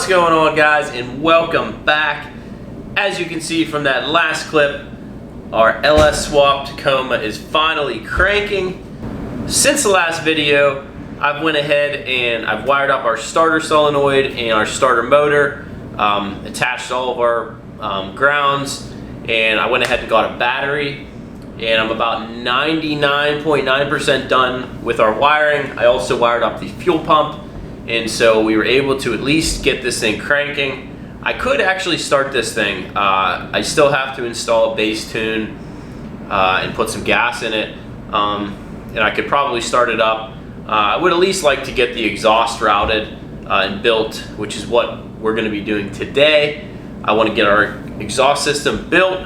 What's going on, guys, and welcome back. As you can see from that last clip, our LS Swap Tacoma is finally cranking. Since the last video, I've went ahead and I've wired up our starter solenoid and our starter motor, attached all of our grounds, and I went ahead and got a battery, and I'm about 99.9% done with our wiring. I also wired up the fuel pump, and so we were able to at least get this thing cranking. I could actually start this thing. I still have to install a base tune and put some gas in it, and I could probably start it up. I would at least like to get the exhaust routed and built, which is what we're going to be doing today. I want to get our exhaust system built,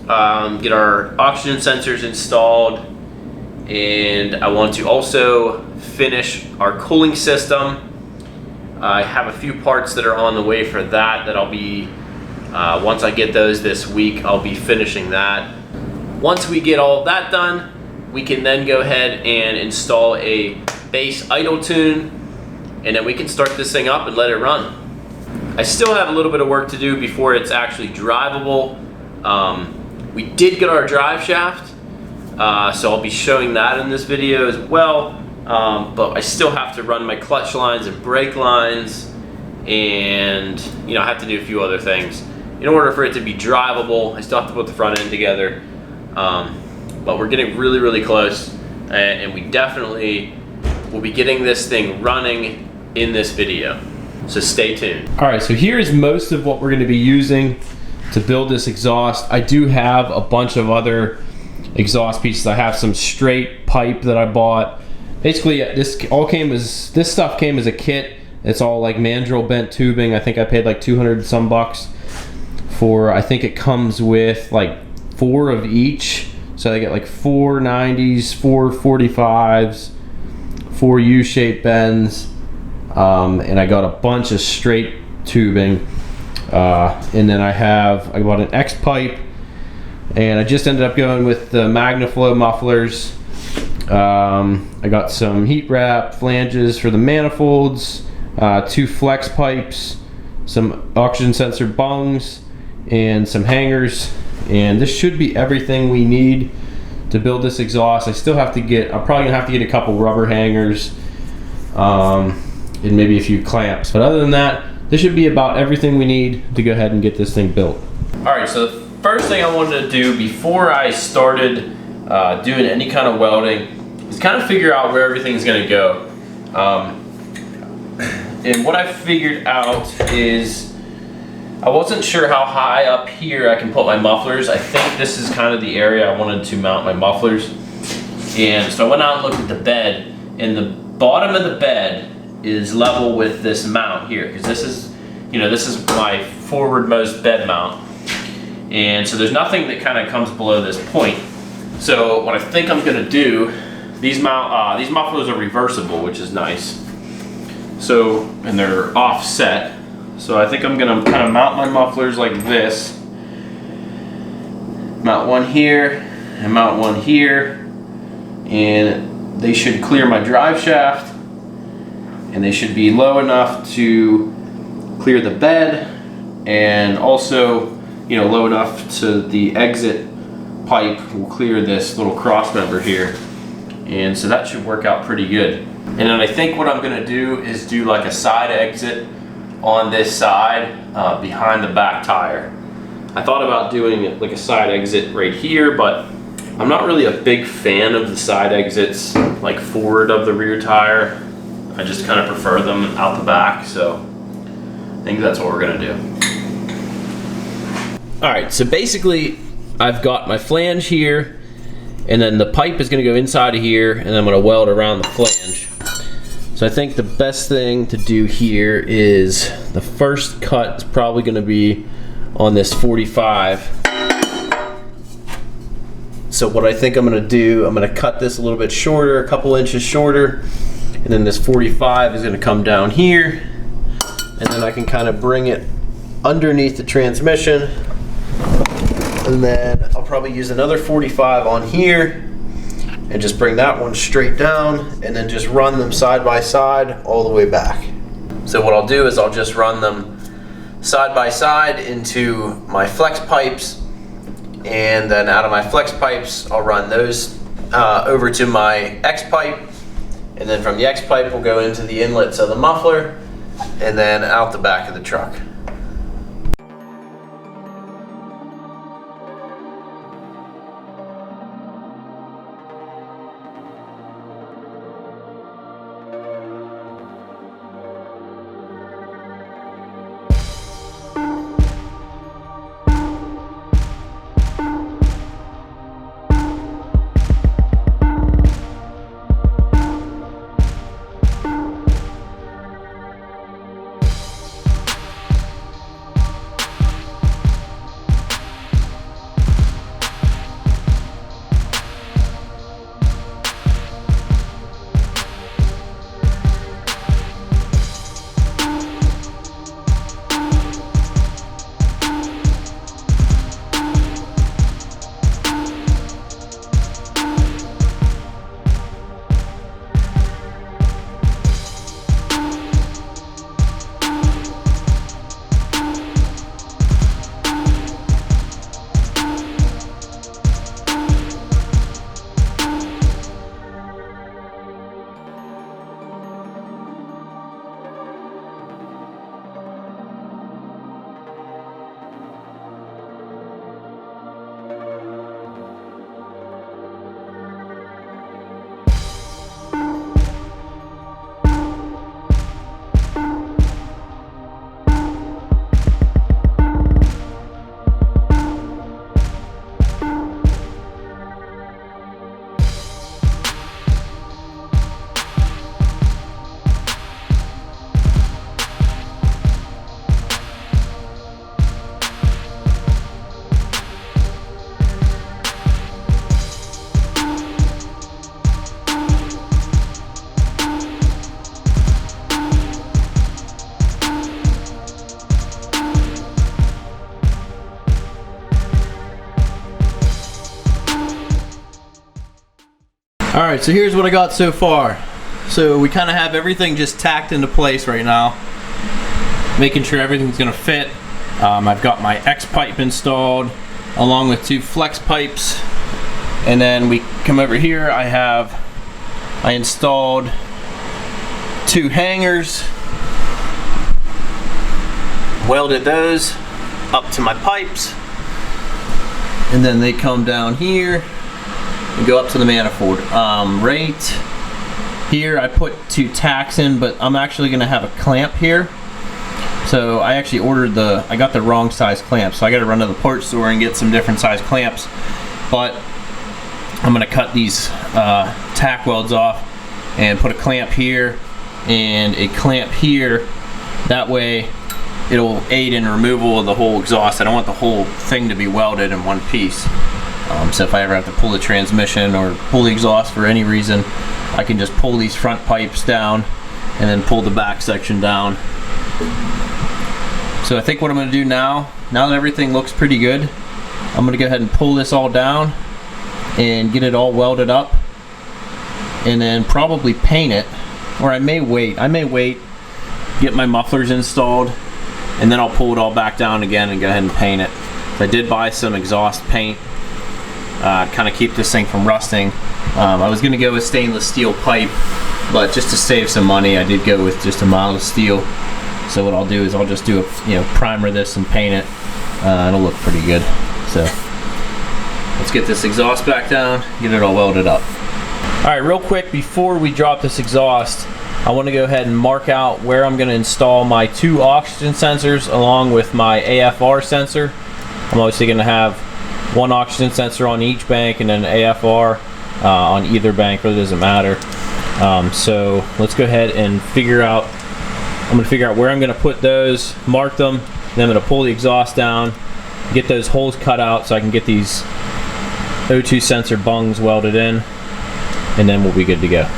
get our oxygen sensors installed, and I want to also finish our cooling system. I have a few parts that are on the way for that I'll be, once I get those this week, I'll be finishing that. Once we get all of that done, we can then go ahead and install a base idle tune, and then we can start this thing up and let it run. I still have a little bit of work to do before it's actually drivable. We did get our drive shaft, so I'll be showing that in this video as well. But I still have to run my clutch lines and brake lines, and I have to do a few other things. In order for it to be drivable, I still have to put the front end together. But we're getting really, really close, and we definitely will be getting this thing running in this video. So stay tuned. All right, so here's most of what we're going to be using to build this exhaust. I do have a bunch of other exhaust pieces. I have some straight pipe that I bought. Basically, this stuff came as a kit. It's all like mandrel bent tubing. I think I paid like 200 some bucks for, I think it comes with like 4 of each. So I get like 4 90s, 4 45s, 4 U-shaped bends, and I got a bunch of straight tubing. And then I bought an X pipe, and I just ended up going with the MagnaFlow mufflers. I got some heat wrap flanges for the manifolds, 2 flex pipes, some oxygen sensor bungs, and some hangers. And this should be everything we need to build this exhaust. I'm probably gonna have to get a couple rubber hangers, and maybe a few clamps. But other than that, this should be about everything we need to go ahead and get this thing built. All right, so the first thing I wanted to do before I started doing any kind of welding is kind of figure out where everything's gonna go. And what I figured out is I wasn't sure how high up here I can put my mufflers. I think this is kind of the area I wanted to mount my mufflers. And so I went out and looked at the bed, and the bottom of the bed is level with this mount here, because this is my forwardmost bed mount. And so there's nothing that kind of comes below this point. So what I think I'm gonna do, these mufflers are reversible, which is nice. So, and they're offset. So I think I'm gonna kind of mount my mufflers like this. Mount one here, and mount one here. And they should clear my drive shaft. And they should be low enough to clear the bed, and also, low enough to the exit pipe will clear this little cross member here. And so that should work out pretty good. And then I think what I'm gonna do is do like a side exit on this side behind the back tire. I thought about doing like a side exit right here, but I'm not really a big fan of the side exits like forward of the rear tire. I just kind of prefer them out the back, so I think that's what we're gonna do. All right, so basically I've got my flange here, and then the pipe is gonna go inside of here, and I'm gonna weld around the flange. So I think the best thing to do here is the first cut is probably gonna be on this 45. So what I think I'm gonna do, I'm gonna cut this a little bit shorter, a couple inches shorter, and then this 45 is gonna come down here, and then I can kind of bring it underneath the transmission. And then I'll probably use another 45 on here and just bring that one straight down, and then just run them side by side all the way back. So what I'll do is I'll just run them side by side into my flex pipes, and then out of my flex pipes I'll run those over to my X pipe, and then from the X pipe we'll go into the inlets of the muffler and then out the back of the truck. Alright, so here's what I got so far. So we kind of have everything just tacked into place right now, making sure everything's going to fit. I've got my X pipe installed along with 2 flex pipes, and then we come over here. I installed 2 hangers, welded those up to my pipes, and then they come down here and go up to the manifold. Right here I put 2 tacks in, but I'm actually going to have a clamp here. So I actually I got the wrong size clamp, so I got to run to the parts store and get some different size clamps. But I'm going to cut these tack welds off and put a clamp here and a clamp here. That way it'll aid in removal of the whole exhaust. I don't want the whole thing to be welded in one piece. So if I ever have to pull the transmission or pull the exhaust for any reason, I can just pull these front pipes down and then pull the back section down. So I think what I'm going to do now that everything looks pretty good, I'm going to go ahead and pull this all down and get it all welded up, and then probably paint it. Or I may wait, get my mufflers installed, and then I'll pull it all back down again and go ahead and paint it. So I did buy some exhaust paint, kind of keep this thing from rusting. I was going to go with stainless steel pipe, but just to save some money I did go with just a mild steel. So what I'll do is I'll just do a primer this and paint it. It'll look pretty good. So let's get this exhaust back down, get it all welded up. Alright, real quick before we drop this exhaust, I want to go ahead and mark out where I'm going to install my 2 oxygen sensors along with my AFR sensor. I'm obviously going to have 1 oxygen sensor on each bank and then an AFR on either bank, but it doesn't matter. So let's go ahead and I'm going to figure out where I'm going to put those, mark them, then I'm going to pull the exhaust down, get those holes cut out so I can get these O2 sensor bungs welded in, and then we'll be good to go.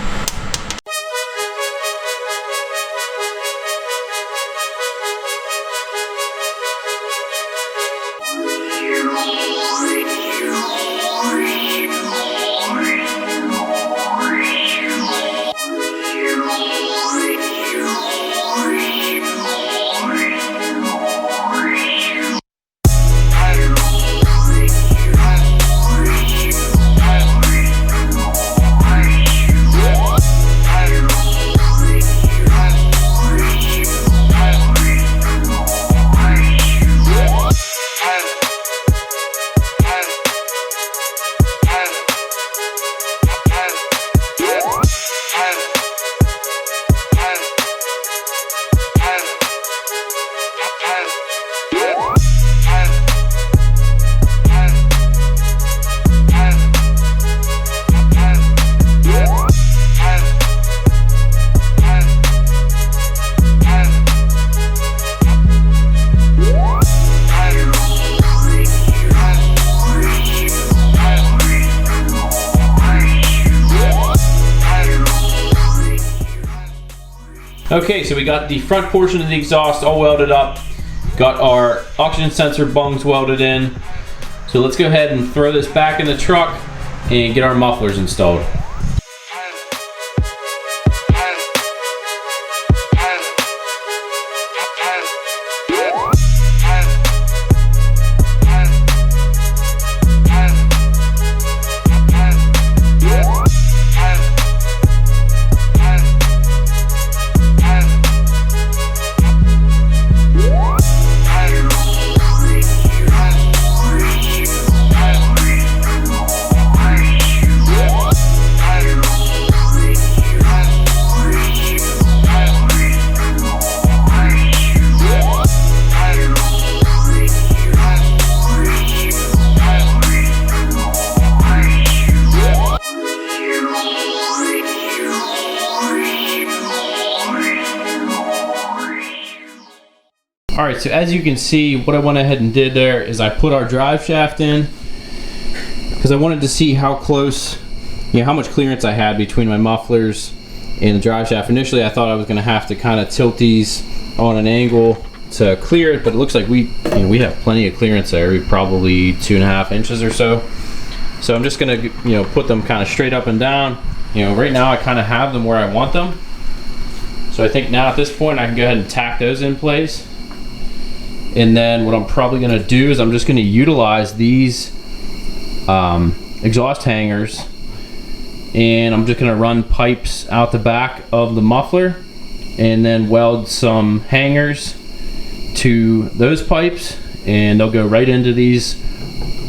Okay, so we got the front portion of the exhaust all welded up. Got our oxygen sensor bungs welded in. So let's go ahead and throw this back in the truck and get our mufflers installed. Alright, so as you can see, what I went ahead and did there is I put our drive shaft in because I wanted to see how close, how much clearance I had between my mufflers and the drive shaft. Initially I thought I was going to have to kind of tilt these on an angle to clear it, but it looks like we have plenty of clearance there, probably 2.5 inches or so. So I'm just going to put them kind of straight up and down. Right now I kind of have them where I want them. So I think now at this point I can go ahead and tack those in place. And then what I'm probably going to do is I'm just going to utilize these exhaust hangers, and I'm just going to run pipes out the back of the muffler and then weld some hangers to those pipes, and they'll go right into these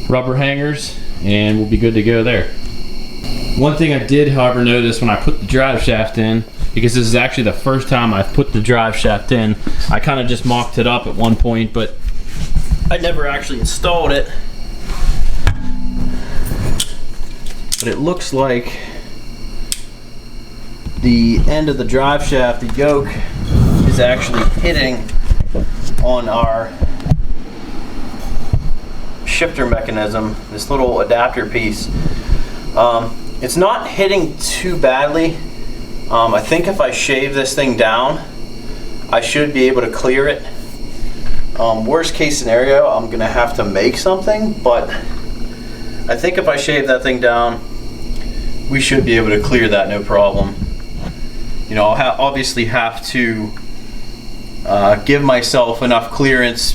rubber hangers and we'll be good to go there. One thing I did, however, notice when I put the drive shaft in, because this is actually the first time I've put the drive shaft in, I kind of just mocked it up at one point, but I never actually installed it. But it looks like the end of the drive shaft, the yoke, is actually hitting on our shifter mechanism, this little adapter piece. It's not hitting too badly. I think if I shave this thing down, I should be able to clear it. Worst case scenario, I'm gonna have to make something, but I think if I shave that thing down, we should be able to clear that no problem. I'll obviously have to give myself enough clearance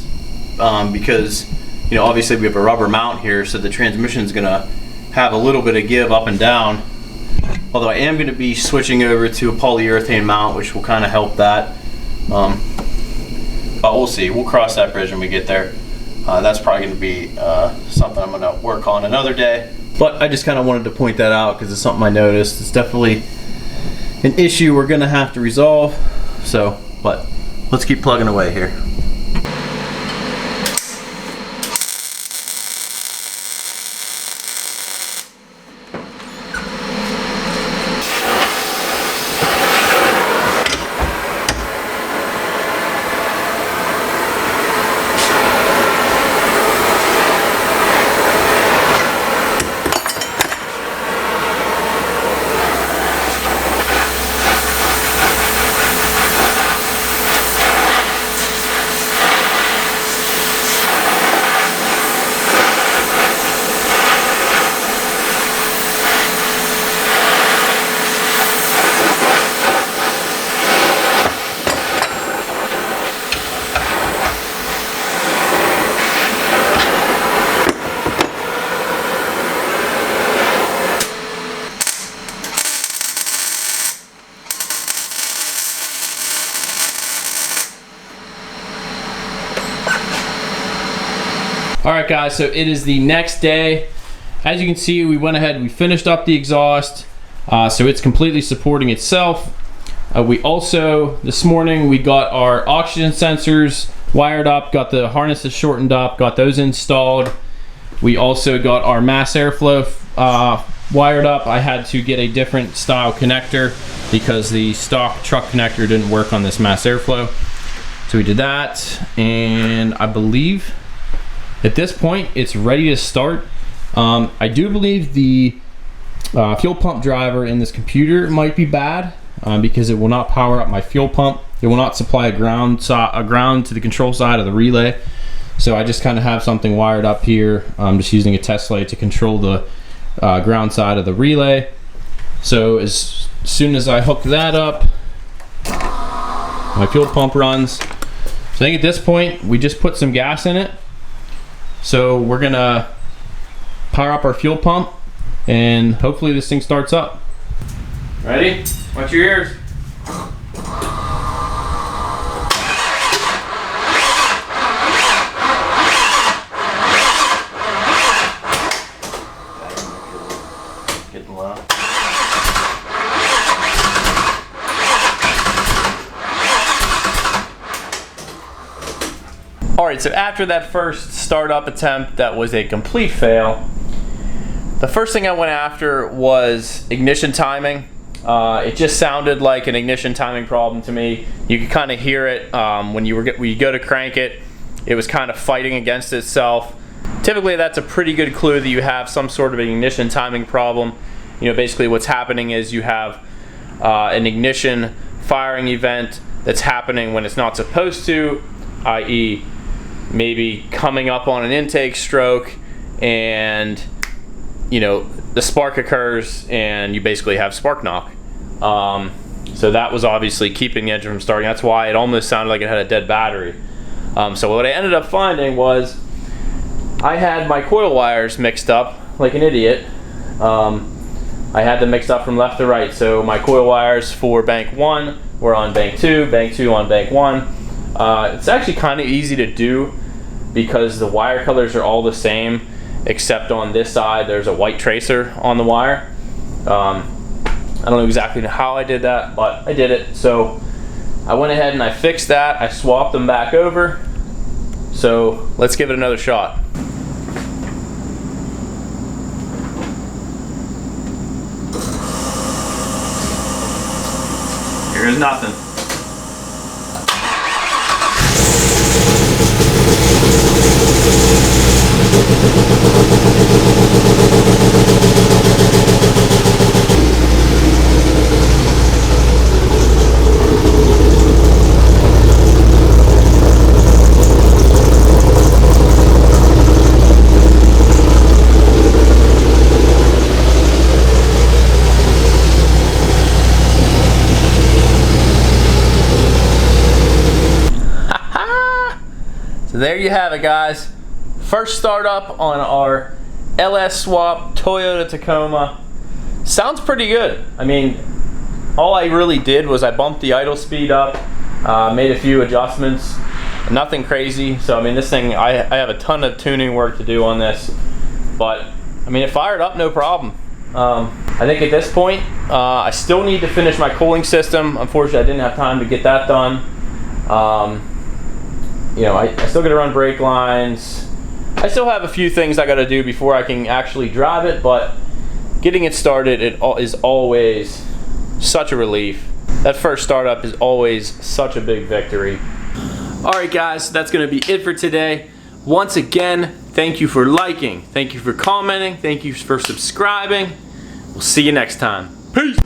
because obviously we have a rubber mount here, so the transmission is gonna have a little bit of give up and down. Although I am going to be switching over to a polyurethane mount, which will kind of help that. But we'll see. We'll cross that bridge when we get there. That's probably going to be something I'm going to work on another day. But I just kind of wanted to point that out because it's something I noticed. It's definitely an issue we're going to have to resolve. But let's keep plugging away here. Alright guys, so it is the next day. As you can see, we went ahead and we finished up the exhaust, so it's completely supporting itself. We also, this morning, we got our oxygen sensors wired up, got the harnesses shortened up, got those installed. We also got our mass airflow wired up. I had to get a different style connector because the stock truck connector didn't work on this mass airflow. So we did that, and I believe at this point it's ready to start. I do believe the fuel pump driver in this computer might be bad. because it will not power up my fuel pump. It will not supply a ground to the control side of the relay. So I just kind of have something wired up here. I'm just using a test light to control the ground side of the relay. So as soon as I hook that up, my fuel pump runs. So I think at this point, we just put some gas in it. So we're gonna power up our fuel pump and hopefully this thing starts up. Ready? Watch your ears. Getting low. Alright, so after that first startup attempt that was a complete fail, the first thing I went after was ignition timing. It just sounded like an ignition timing problem to me. You could kind of hear it when you go to crank it. It was kind of fighting against itself. Typically that's a pretty good clue that you have some sort of an ignition timing problem. You know, basically what's happening is you have an ignition firing event that's happening when it's not supposed to, i.e. maybe coming up on an intake stroke, and you know the spark occurs and you basically have spark knock. So that was obviously keeping the engine from starting. That's why it almost sounded like it had a dead battery. So what I ended up finding was I had my coil wires mixed up like an idiot. I had them mixed up from left to right. So my coil wires for bank 1 were on bank 2 on bank 1. It's actually kind of easy to do because the wire colors are all the same, except on this side there's a white tracer on the wire. I don't know exactly how I did that, but I did it. So I went ahead and I fixed that. I swapped them back over. So let's give it another shot. Here's nothing. So there you have it, guys. First startup on our LS swap Toyota Tacoma. Sounds pretty good. I mean, all I really did was I bumped the idle speed up, made a few adjustments, nothing crazy. So I mean, this thing, I have a ton of tuning work to do on this, but I mean, it fired up no problem. I think at this point, I still need to finish my cooling system. Unfortunately, I didn't have time to get that done. You know, I still got to run brake lines. I still have a few things I got to do before I can actually drive it, but getting it started is always such a relief. That first startup is always such a big victory. Alright guys, that's going to be it for today. Once again, thank you for liking, thank you for commenting, thank you for subscribing. We'll see you next time. Peace!